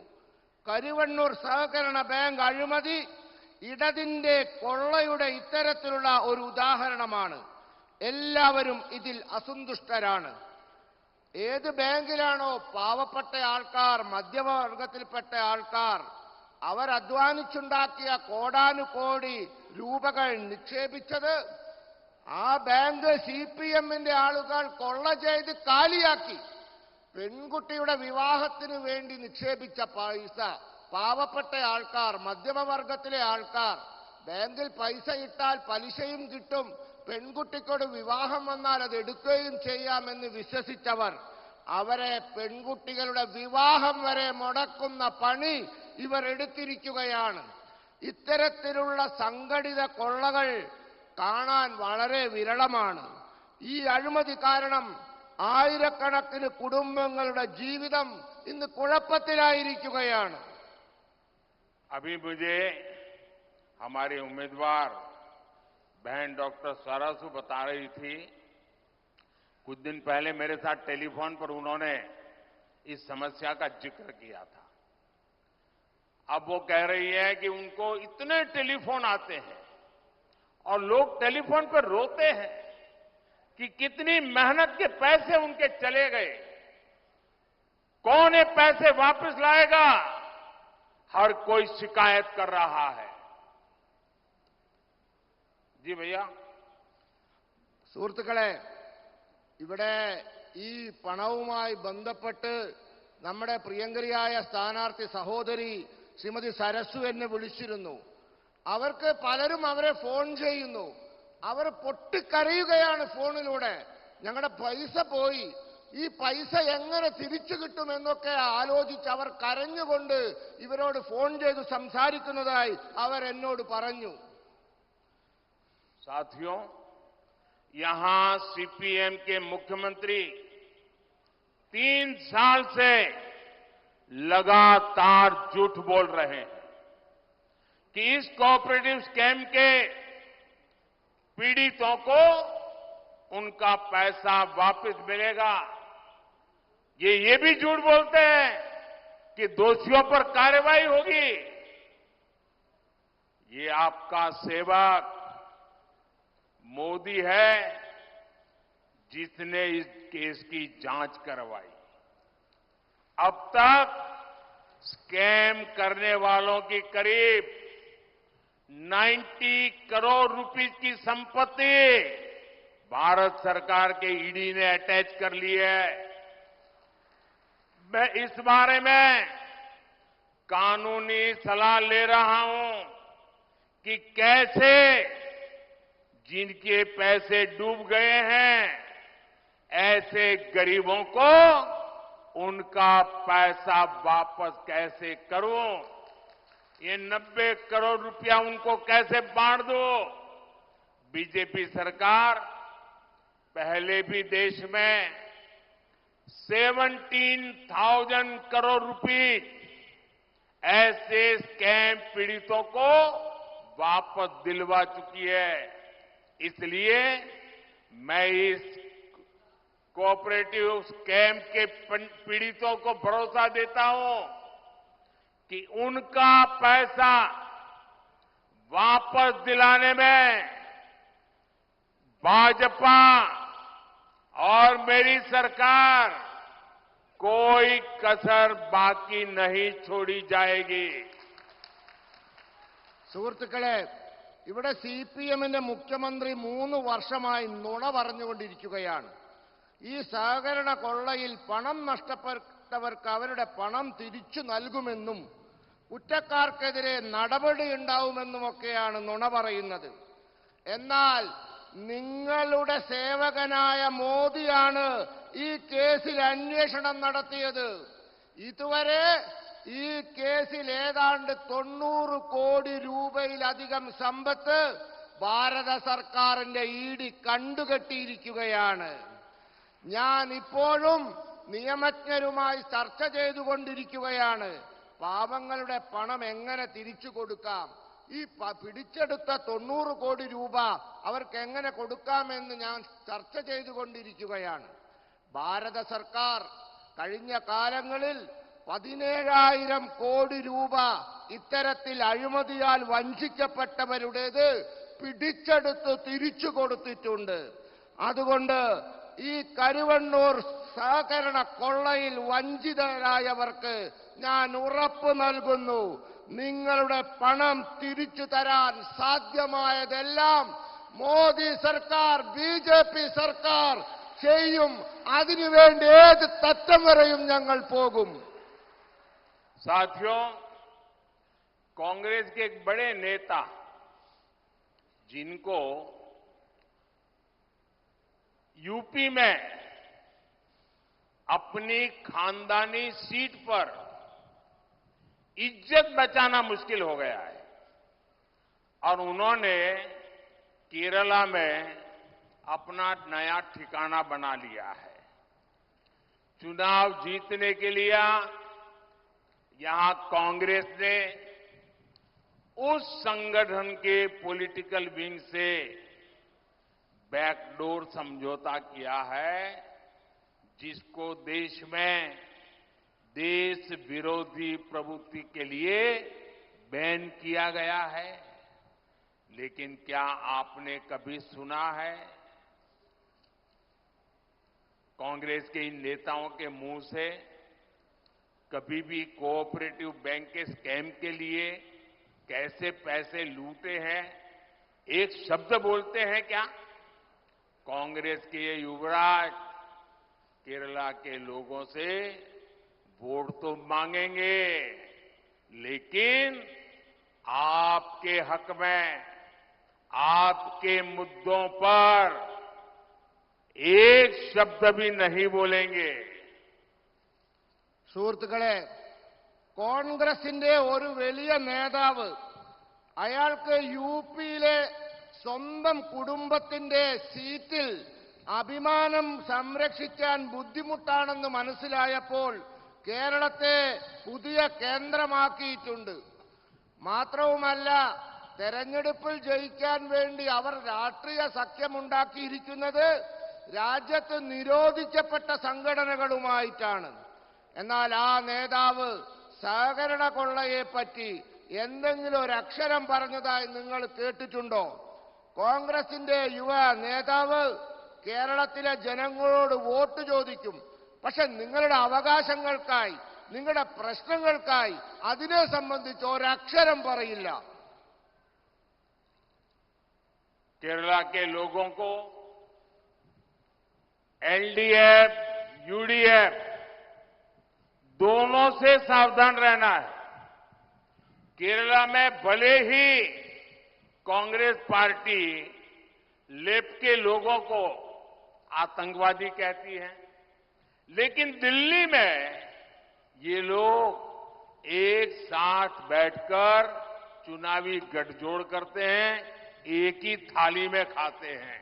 കരുവണ്ണൂർ സഹകരണ ബാങ്ക് അഴിമതി ഇടതിന്റെ കൊള്ളയുടെ ഇത്തരത്തിലുള്ള ഒരു ഉദാഹരണമാണ്. എല്ലാവരും ഇതിൽ അസന്തുഷ്ടരാണ്. ഏത് ബാങ്കിലാണോ പാവപ്പെട്ട ആൾക്കാർ, മധ്യവർഗത്തിൽപ്പെട്ട ആൾക്കാർ അവർ അധ്വാനിച്ചുണ്ടാക്കിയ കോടാനുകോടി രൂപകൾ നിക്ഷേപിച്ചത്, ആ ബാങ്ക് സിപിഎമ്മിന്റെ ആളുകൾ കൊള്ള ചെയ്ത് കാലിയാക്കി. പെൺകുട്ടിയുടെ വിവാഹത്തിന് വേണ്ടി നിക്ഷേപിച്ച പൈസ പാവപ്പെട്ട ആൾക്കാർ, മധ്യമവർഗത്തിലെ ആൾക്കാർ, ബാങ്കിൽ പൈസ ഇട്ടാൽ പലിശയും കിട്ടും, പെൺകുട്ടിക്കോട് വിവാഹം വന്നാൽ അത് എടുക്കുകയും ചെയ്യാമെന്ന് വിശ്വസിച്ചവർ, അവരെ പെൺകുട്ടികളുടെ വിവാഹം വരെ മുടക്കുന്ന പണി ഇവർ എടുത്തിരിക്കുകയാണ്. ഇത്തരത്തിലുള്ള സംഘടിത കൊള്ളകൾ കാണാൻ വളരെ വിരളമാണ്. ഈ അഴിമതി കാരണം ആയിരക്കണക്കിന് കുടുംബങ്ങളുടെ ജീവിതം ഇന്ന് കുഴപ്പത്തിലായിരിക്കുകയാണ്. अभी मुझे हमारे उम्मीदवार बहन डॉक्टर सरासू बता रही थी, कुछ दिन पहले मेरे साथ टेलीफोन पर उन्होंने इस समस्या का जिक्र किया था। अब वो कह रही है कि उनको इतने टेलीफोन आते हैं और लोग टेलीफोन पर रोते हैं कि कितनी मेहनत के पैसे उनके चले गए, कौन ये पैसे वापस लाएगा, हर कोई शिकायत कर रहा है। जी भैया. സുഹൃത്തുക്കളെ, ഇവിടെ ഈ പണവുമായി ബന്ധപ്പെട്ട് നമ്മുടെ പ്രിയങ്കരിയായ സ്ഥാനാർത്ഥി സഹോദരി ശ്രീമതി സരസു എന്നെ വിളിച്ചിരുന്നു. അവർക്ക് പലരും അവരെ ഫോൺ ചെയ്യുന്നു. അവർ പൊട്ടിക്കരയുകയാണ് ഫോണിലൂടെ. ഞങ്ങളുടെ പൈസ പോയി, ഈ പൈസ എങ്ങനെ തിരിച്ചു കിട്ടുമെന്നൊക്കെ ആലോചിച്ച് അവർ കരഞ്ഞുകൊണ്ട് ഇവരോട് ഫോൺ ചെയ്ത് സംസാരിക്കുന്നതായി അവർ എന്നോട് പറഞ്ഞു. साथियों, यहां सीपीएम के मुख्यमंत्री 3 साल से लगातार झूठ बोल रहे हैं कि इस कोऑपरेटिव स्कैम के पीड़ितों को उनका पैसा वापस मिलेगा। ये भी झूठ बोलते हैं कि दोषियों पर कार्रवाई होगी। ये आपका सेवक मोदी है जिसने इस केस की जांच करवाई। अब तक स्कैम करने वालों की करीब 90 करोड़ रुपए की संपत्ति भारत सरकार के ईडी ने अटैच कर ली है। मैं इस बारे में कानूनी सलाह ले रहा हूं कि कैसे जिनके पैसे डूब गए हैं ऐसे गरीबों को उनका पैसा वापस कैसे करूं, ये 90 करोड़ रुपया उनको कैसे बांट दो। बीजेपी सरकार पहले भी देश में 17,000 करोड़ रुपए ऐसे स्कैम पीड़ितों को वापस दिलवा चुकी है। इसलिए मैं इस कोऑपरेटिव स्कैम के पीड़ितों को भरोसा देता हूं कि उनका पैसा वापस दिलाने में भाजपा और मेरी सरकार कोई कसर बाकी नहीं छोड़ी जाएगी। സുഹൃത്തുക്കളെ, ഇവിടെ സിപിഎമ്മിന്റെ മുഖ്യമന്ത്രി 3 വർഷമായി നുണ പറഞ്ഞുകൊണ്ടിരിക്കുകയാണ്. ഈ സഹകരണ കൊള്ളയിൽ പണം നഷ്ടപ്പെട്ടവർക്ക് അവരുടെ പണം തിരിച്ചു നൽകുമെന്നും കുറ്റക്കാർക്കെതിരെ നടപടിയുണ്ടാവുമെന്നുമൊക്കെയാണ് നുണ പറയുന്നത്. എന്നാൽ നിങ്ങളുടെ സേവകനായ മോദിയാണ് ഈ കേസിൽ അന്വേഷണം നടത്തിയത്. ഇതുവരെ ഈ കേസിൽ ഏതാണ്ട് 90 കോടി രൂപയിലധികം സമ്പത്ത് ഭാരത സർക്കാരിന്റെ ഇഡി കണ്ടുകെട്ടിയിരിക്കുകയാണ്. ഞാൻ ഇപ്പോഴും നിയമജ്ഞരുമായി ചർച്ച ചെയ്തുകൊണ്ടിരിക്കുകയാണ്. പാവങ്ങളുടെ പണം എങ്ങനെ തിരിച്ചു കൊടുക്കാം, ഈ പിടിച്ചെടുത്ത 90 കോടി രൂപ അവർക്ക് എങ്ങനെ കൊടുക്കാമെന്ന് ഞാൻ ചർച്ച ചെയ്തുകൊണ്ടിരിക്കുകയാണ്. ഭാരത സർക്കാർ കഴിഞ്ഞ കാലങ്ങളിൽ 17,000 കോടി രൂപ ഇത്തരത്തിൽ അഴിമതിയാൽ വഞ്ചിക്കപ്പെട്ടവരുടേത് പിടിച്ചെടുത്ത് തിരിച്ചു കൊടുത്തിട്ടുണ്ട്. അതുകൊണ്ട് ഈ കരുവണ്ണൂർ സഹകരണ കൊള്ളയിൽ വഞ്ചിതരായവർക്ക് ഞാൻ ഉറപ്പ് നൽകുന്നു, നിങ്ങളുടെ പണം തിരിച്ചു തരാൻ സാധ്യമായതെല്ലാം മോദി സർക്കാർ, ബിജെപി സർക്കാർ ചെയ്യും. അതിനുവേണ്ടി ഏത് തറ്റം വരെയും ഞങ്ങൾ പോകും. साथियों, कांग्रेस के एक बड़े नेता जिनको यूपी में अपनी खानदानी सीट पर इज्जत बचाना मुश्किल हो गया है और उन्होंने केरला में अपना नया ठिकाना बना लिया है। चुनाव जीतने के लिए यहां कांग्रेस ने उस संगठन के पॉलिटिकल विंग से बैकडोर समझौता किया है जिसको देश में देश विरोधी प्रवृत्ति के लिए बैन किया गया है। लेकिन क्या आपने कभी सुना है कांग्रेस के इन नेताओं के मुंह से कभी भी कोऑपरेटिव बैंक के स्कैम के लिए कैसे पैसे लूटे हैं एक शब्द बोलते हैं क्या? कांग्रेस के ये युवराज केरला के लोगों से वोट तो मांगेंगे, लेकिन आपके हक में, आपके मुद्दों पर एक शब्द भी नहीं बोलेंगे। സുഹൃത്തുക്കളെ, കോൺഗ്രസിന്റെ ഒരു വലിയ നേതാവ് അയാൾക്ക് യുപിയിലെ സ്വന്തം കുടുംബത്തിന്റെ സീറ്റിൽ അഭിമാനം സംരക്ഷിക്കാൻ ബുദ്ധിമുട്ടാണെന്ന് മനസ്സിലായപ്പോൾ കേരളത്തെ പുതിയ കേന്ദ്രമാക്കിയിട്ടുണ്ട്. മാത്രവുമല്ല, തെരഞ്ഞെടുപ്പിൽ ജയിക്കാൻ വേണ്ടി അവർ രാഷ്ട്രീയ സഖ്യമുണ്ടാക്കിയിരിക്കുന്നത് രാജ്യത്ത് നിരോധിക്കപ്പെട്ട സംഘടനകളുമായിട്ടാണ്. എന്നാൽ ആ നേതാവ് സഹകരണ കൊള്ളയെപ്പറ്റി എന്തെങ്കിലും ഒരു അക്ഷരം പറഞ്ഞതായി നിങ്ങൾ കേട്ടിട്ടുണ്ടോ? കോൺഗ്രസിന്റെ യുവ നേതാവ് കേരളത്തിലെ ജനങ്ങളോട് വോട്ട് ചോദിക്കും, പക്ഷെ നിങ്ങളുടെ അവകാശങ്ങൾക്കായി, നിങ്ങളുടെ പ്രശ്നങ്ങൾക്കായി അതിനെ സംബന്ധിച്ച് ഒരക്ഷരം പറയില്ല. केरला के लोगों को एलडीएफ, यूडीएफ दोनों से सावधान रहना है। केरला में भले ही कांग्रेस पार्टी लेफ्ट के लोगों को आतंकवादी कहती है, लेकिन दिल्ली में ये लोग एक साथ बैठकर चुनावी गठजोड़ करते हैं, एक ही थाली में खाते हैं।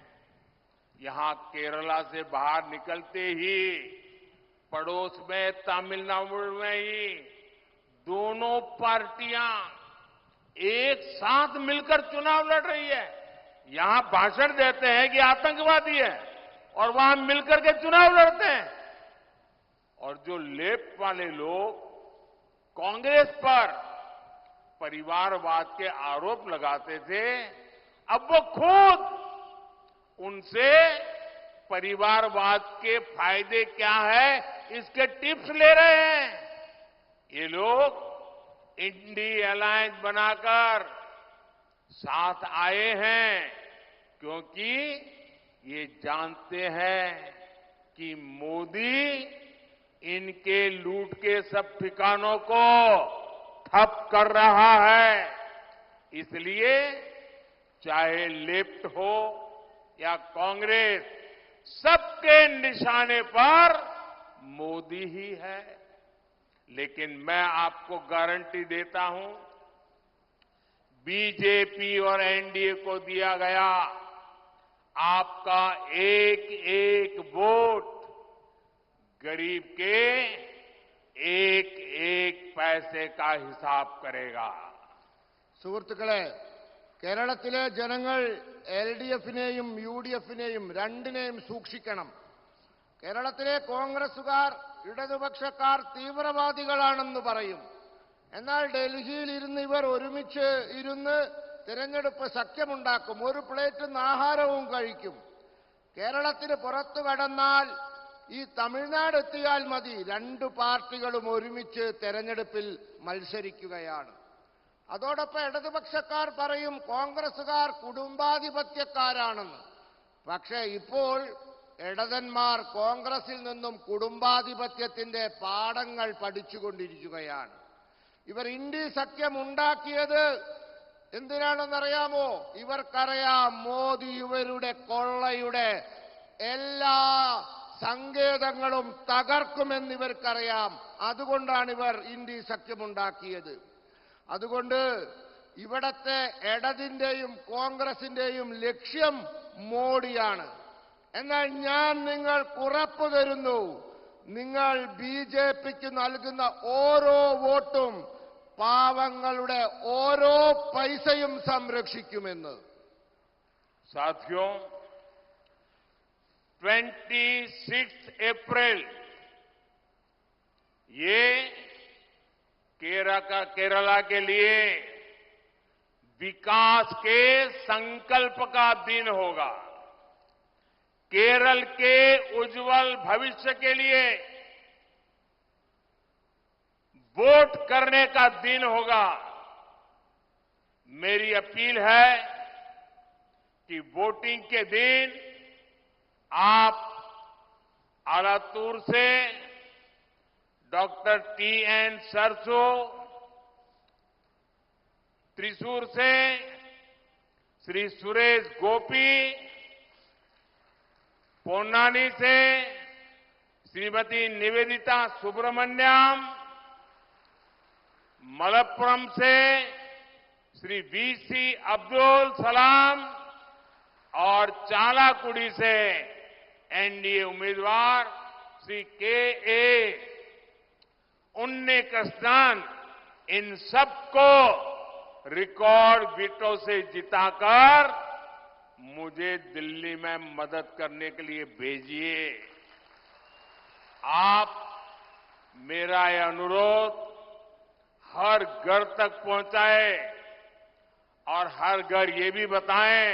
यहां केरला से बाहर निकलते ही पड़ोस में तमिलनाडु में ही दोनों पार्टियां एक साथ मिलकर चुनाव लड़ रही है। यहां भाषण देते हैं कि आतंकवादी है और वहां मिलकर के चुनाव लड़ते हैं। और जो लेफ्ट वाले लोग कांग्रेस पर परिवारवाद के आरोप लगाते थे, अब वो खुद उनसे परिवारवाद के फायदे क्या है इसके टिप्स ले रहे हैं। ये लोग इंडी अलायंस बनाकर साथ आए हैं क्योंकि ये जानते हैं कि मोदी इनके लूट के सब ठिकानों को ठप कर रहा है। इसलिए चाहे लेफ्ट हो या कांग्रेस, सबके निशाने पर मोदी ही है। लेकिन मैं आपको गारंटी देता हूं, बीजेपी और एनडीए को दिया गया आपका एक एक वोट गरीब के एक एक पैसे का हिसाब करेगा। സുഹൃത്തുക്കളെ, കേരളത്തിലെ ജനങ്ങൾ എൽഡിഎഫിനെയും യുഡിഎഫിനെയും രണ്ടിനെയും സൂക്ഷിക്കണം. കേരളത്തിലെ കോൺഗ്രസുകാർ, ഇടതുപക്ഷക്കാർ തീവ്രവാദികളാണെന്ന് പറയും. എന്നാൽ ഡൽഹിയിൽ ഇരുന്ന് ഇവർ ഒരുമിച്ച് ഇരുന്ന് തിരഞ്ഞെടുപ്പ് സഖ്യമുണ്ടാക്കും, ഒരു പ്ലേറ്റ് ആഹാരവും കഴിക്കും. കേരളത്തിന് പുറത്തു കടന്നാൽ ഈ തമിഴ്നാട് എത്തിയാൽ മതി, രണ്ടു പാർട്ടികളും ഒരുമിച്ച് തെരഞ്ഞെടുപ്പിൽ മത്സരിക്കുകയാണ്. അതോടൊപ്പം ഇടതുപക്ഷക്കാർ പറയും കോൺഗ്രസുകാർ കുടുംബാധിപത്യക്കാരാണെന്ന്. പക്ഷേ ഇപ്പോൾ ഇടതന്മാർ കോൺഗ്രസിൽ നിന്നും കുടുംബാധിപത്യത്തിന്റെ പാഠങ്ങൾ പഠിച്ചുകൊണ്ടിരിക്കുകയാണ്. ഇവർ ഇന്ത്യ സഖ്യം ഉണ്ടാക്കിയത് എന്തിനാണെന്നറിയാമോ? ഇവർക്കറിയാം മോദി ഇവരുടെ കൊള്ളയുടെ എല്ലാ സങ്കേതങ്ങളും തകർക്കുമെന്ന് ഇവർക്കറിയാം. അതുകൊണ്ടാണ് ഇവർ ഇന്ത്യ സഖ്യമുണ്ടാക്കിയത്. അതുകൊണ്ട് ഇവിടത്തെ ഇടതിന്റെയും കോൺഗ്രസിന്റെയും ലക്ഷ്യം മോഡിയാണ്. എന്നാൽ ഞാൻ നിങ്ങൾക്ക് ഉറപ്പു തരുന്നു, നിങ്ങൾ ബി.ജെ.പിക്ക് നൽകുന്ന ഓരോ വോട്ടും പാവങ്ങളുടെ ഓരോ പൈസയും സംരക്ഷിക്കുമെന്ന്. साथियों, 26 अप्रैल ये केरला के लिए विकास के संकल्प का दिन होगा। केरल के उज्जवल भविष्य के लिए वोट करने का दिन होगा। मेरी अपील है कि वोटिंग के दिन आप आलातूर से डॉक्टर टी.एन. सरसो, त्रिशूर से श्री सुरेश गोपी, पोन्नानी से श्रीमती निवेदिता सुब्रमण्यम, मलप्पुरम से श्री वी.सी. अब्दुल सलाम और चालाकुड़ी से एनडीए उम्मीदवार श्री के.ए. उन्नीकृष्णन, इन सबको रिकॉर्ड वोटों से जिताकर मुझे दिल्ली में मदद करने के लिए भेजिए। आप मेरा यह अनुरोध हर घर तक पहुंचाए और हर घर ये भी बताएं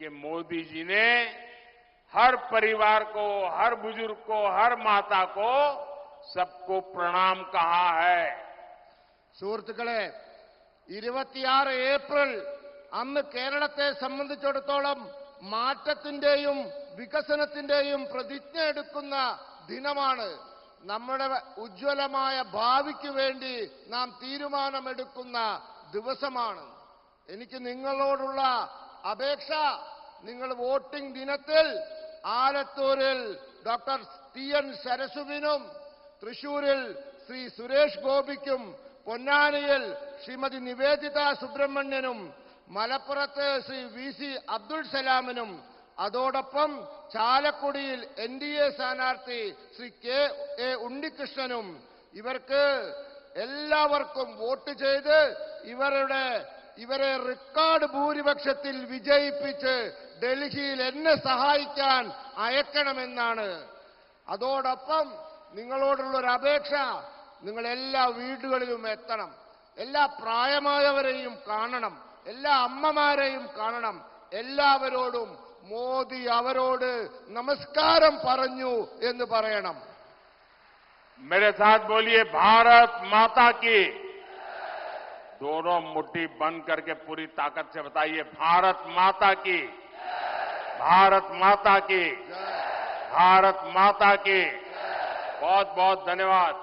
कि मोदी जी ने हर परिवार को, हर बुजुर्ग को, हर माता को, सबको प्रणाम कहा है। സുഹൃത്തുക്കളെ, 26 ഏപ്രിൽ അന്ന് കേരളത്തെ സംബന്ധിച്ചിടത്തോളം മാറ്റത്തിന്റെയും വികസനത്തിന്റെയും പ്രതിജ്ഞ എടുക്കുന്ന ദിനമാണ്. നമ്മുടെ ഉജ്ജ്വലമായ ഭാവിക്ക് വേണ്ടി നാം തീരുമാനമെടുക്കുന്ന ദിവസമാണ്. എനിക്ക് നിങ്ങളോടുള്ള അപേക്ഷ, നിങ്ങൾ വോട്ടിംഗ് ദിനത്തിൽ ആലത്തൂരിൽ ഡോക്ടർ ടി.എൻ. സരസുവിനും, തൃശൂരിൽ ശ്രീ സുരേഷ് ഗോപിക്കും, പൊന്നാനിയിൽ ശ്രീമതി നിവേദിത സുബ്രഹ്മണ്യനും, മലപ്പുറത്ത് ശ്രീ वी.सी. അബ്ദുൽ സലാമിനും, അതോടൊപ്പം ചാലക്കുടിയിൽ എൻ.ഡി.എ സ്ഥാനാർത്ഥി ശ്രീ കെ.എ. ഉണ്ണികൃഷ്ണനും, ഇവർക്ക് എല്ലാവർക്കും വോട്ട് ചെയ്ത് ഇവരെ റെക്കോർഡ് ഭൂരിപക്ഷത്തിൽ വിജയിപ്പിച്ച് ഡൽഹിയിൽ എന്നെ സഹായിക്കാൻ അയക്കണമെന്നാണ്. അതോടൊപ്പം നിങ്ങളോടുള്ളൊരു അപേക്ഷ, നിങ്ങൾ എല്ലാ വീടുകളിലും എത്തണം, എല്ലാ പ്രായമായവരെയും കാണണം, എല്ലാ അമ്മമാരെയും കാണണം. എല്ലാവരോടും മോദി അവരോട് നമസ്കാരം പറഞ്ഞു എന്ന് പറയണം. मेरे साथ बोलिए, भारत माता की। दोनों मुट्ठी बंद करके पूरी ताकत से बताइए, भारत माता की, भारत माता की, भारत माता की। बहुत बहुत धन्यवाद।